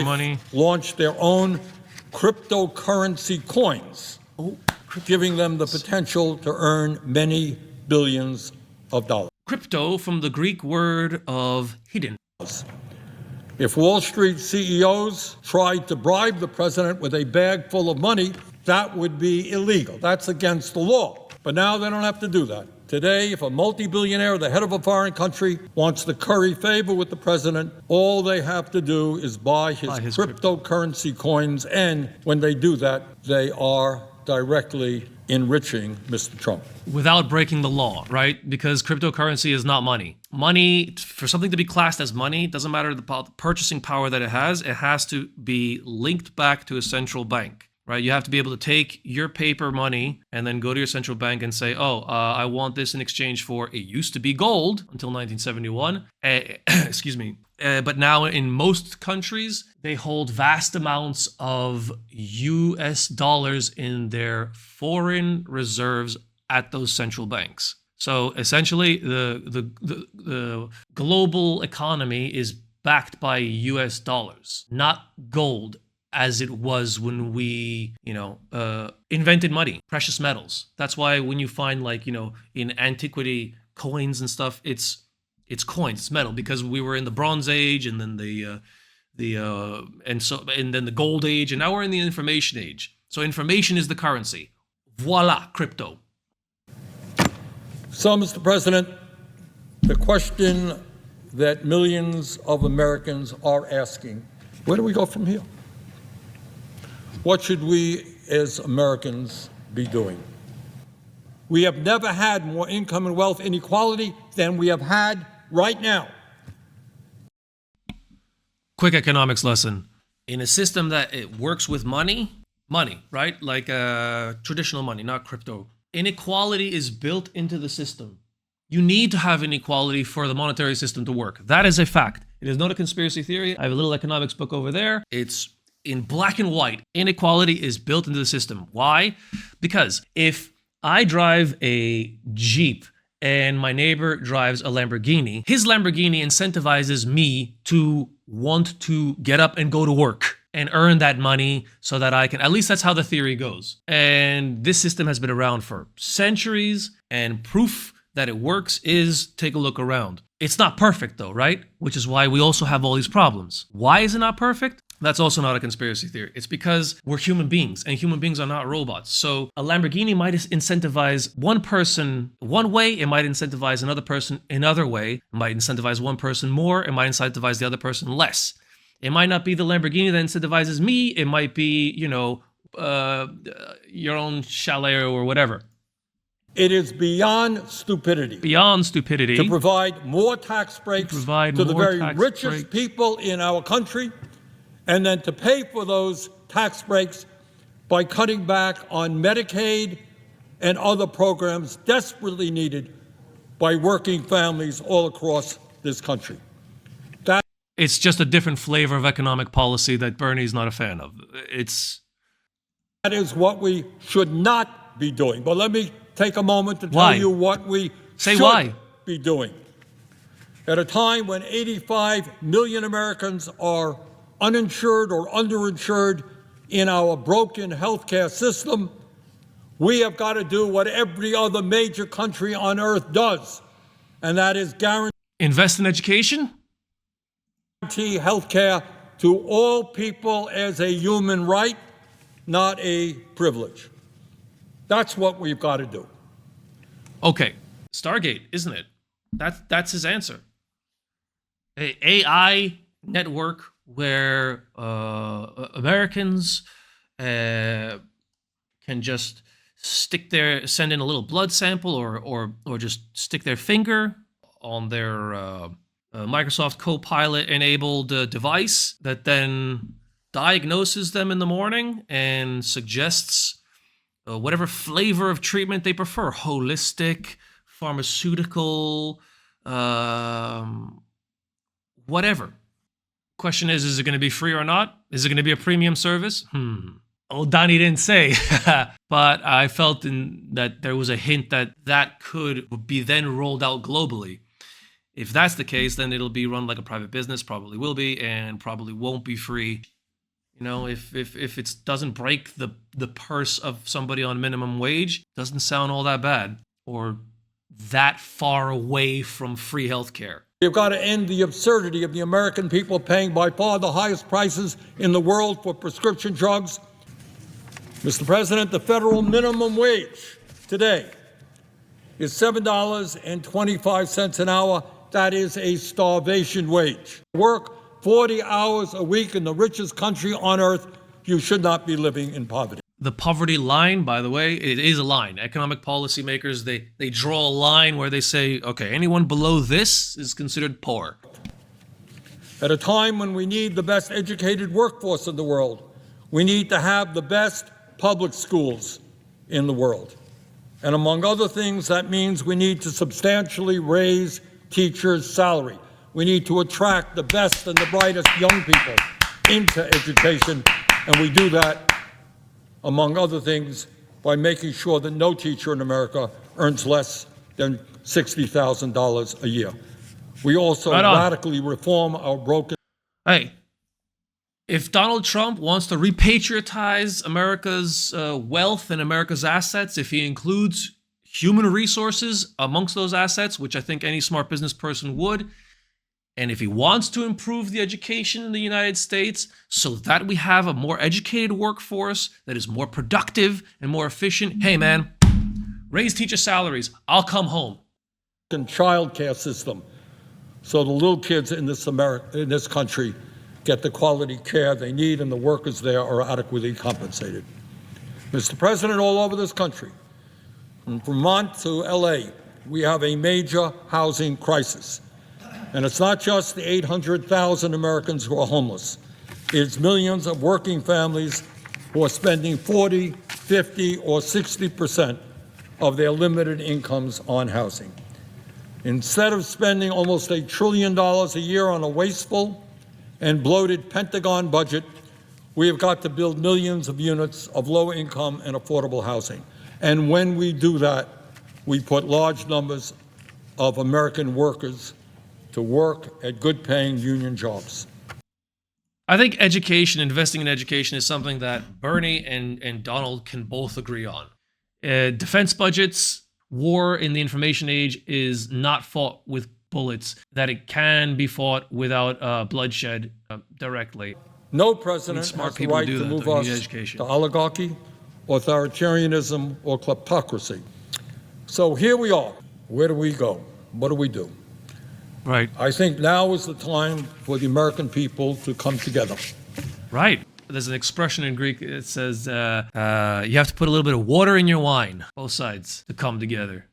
money. Launched their own cryptocurrency coins, giving them the potential to earn many billions of dollars. Crypto from the Greek word of hidden. If Wall Street CEOs tried to bribe the president with a bag full of money, that would be illegal. That's against the law. But now they don't have to do that. Today, if a multi-billionaire, the head of a foreign country, wants to curry favor with the president, all they have to do is buy his cryptocurrency coins, and when they do that, they are directly enriching Mr. Trump. Without breaking the law, right? Because cryptocurrency is not money. Money, for something to be classed as money, doesn't matter the purchasing power that it has to be linked back to a central bank. Right, you have to be able to take your paper money and then go to your central bank and say, I want this in exchange for, it used to be gold until 1971, excuse me. But now in most countries, they hold vast amounts of US dollars in their foreign reserves at those central banks. So essentially, the global economy is backed by US dollars, not gold, as it was when we, invented money, precious metals. That's why when you find in antiquity coins and stuff, it's coins, it's metal, because we were in the Bronze Age and then then the Gold Age, and now we're in the Information Age. So information is the currency. Voila, crypto. So, Mr. President, the question that millions of Americans are asking, where do we go from here? What should we as Americans be doing? We have never had more income and wealth inequality than we have had right now. Quick economics lesson. In a system that it works with money, right? Like traditional money, not crypto. Inequality is built into the system. You need to have inequality for the monetary system to work. That is a fact. It is not a conspiracy theory. I have a little economics book over there. It's in black and white. Inequality is built into the system. Why? Because if I drive a Jeep and my neighbor drives a Lamborghini, his Lamborghini incentivizes me to want to get up and go to work and earn that money so that I can, at least that's how the theory goes. And this system has been around for centuries, and proof that it works is take a look around. It's not perfect though, right? Which is why we also have all these problems. Why is it not perfect? That's also not a conspiracy theory. It's because we're human beings, and human beings are not robots. So a Lamborghini might incentivize one person one way, it might incentivize another person another way, it might incentivize one person more, it might incentivize the other person less. It might not be the Lamborghini that incentivizes me, it might be, your own chalet or whatever. It is beyond stupidity. Beyond stupidity. To provide more tax breaks to the very richest people in our country, and then to pay for those tax breaks by cutting back on Medicaid and other programs desperately needed by working families all across this country. It's just a different flavor of economic policy that Bernie's not a fan of. That is what we should not be doing. But let me take a moment to tell you what we should be doing. At a time when 85 million Americans are uninsured or underinsured in our broken healthcare system, we have got to do what every other major country on earth does, and that is invest in education? Guarantee healthcare to all people as a human right, not a privilege. That's what we've got to do. Okay, Stargate, isn't it? That's his answer. A AI network where Americans can just send in a little blood sample or just stick their finger on their Microsoft Copilot enabled device that then diagnoses them in the morning and suggests whatever flavor of treatment they prefer, holistic, pharmaceutical, whatever. Question is it going to be free or not? Is it going to be a premium service? Oh, Donnie didn't say, but I felt that there was a hint that could be then rolled out globally. If that's the case, then it'll be run like a private business, probably will be, and probably won't be free. You know, if it doesn't break the purse of somebody on minimum wage, doesn't sound all that bad or that far away from free healthcare. You've got to end the absurdity of the American people paying by far the highest prices in the world for prescription drugs. Mr. President, the federal minimum wage today is $7.25 an hour. That is a starvation wage. Work 40 hours a week in the richest country on earth. You should not be living in poverty. The poverty line, by the way, it is a line. Economic policymakers, they draw a line where they say, okay, anyone below this is considered poor. At a time when we need the best educated workforce in the world, we need to have the best public schools in the world. And among other things, that means we need to substantially raise teachers' salary. We need to attract the best and the brightest young people into education, and we do that, among other things, by making sure that no teacher in America earns less than $60,000 a year. We also radically reform our broken... Hey, if Donald Trump wants to repatriotize America's wealth and America's assets, if he includes human resources amongst those assets, which I think any smart business person would, and if he wants to improve the education in the United States so that we have a more educated workforce that is more productive and more efficient, hey man, raise teacher salaries, I'll come home. Child care system, so the little kids in this country get the quality care they need and the workers there are adequately compensated. Mr. President, all over this country, from Vermont to LA, we have a major housing crisis. And it's not just the 800,000 Americans who are homeless. It's millions of working families who are spending 40, 50, or 60% of their limited incomes on housing. Instead of spending almost $1 trillion a year on a wasteful and bloated Pentagon budget, we have got to build millions of units of low-income and affordable housing. And when we do that, we put large numbers of American workers to work at good-paying union jobs. I think education, investing in education, is something that Bernie and Donald can both agree on. Defense budgets, war in the information age is not fought with bullets, that it can be fought without bloodshed directly. No president has the right to move us to oligarchy, authoritarianism, or kleptocracy. So here we are. Where do we go? What do we do? Right. I think now is the time for the American people to come together. Right. There's an expression in Greek that says you have to put a little bit of water in your wine, both sides, to come together.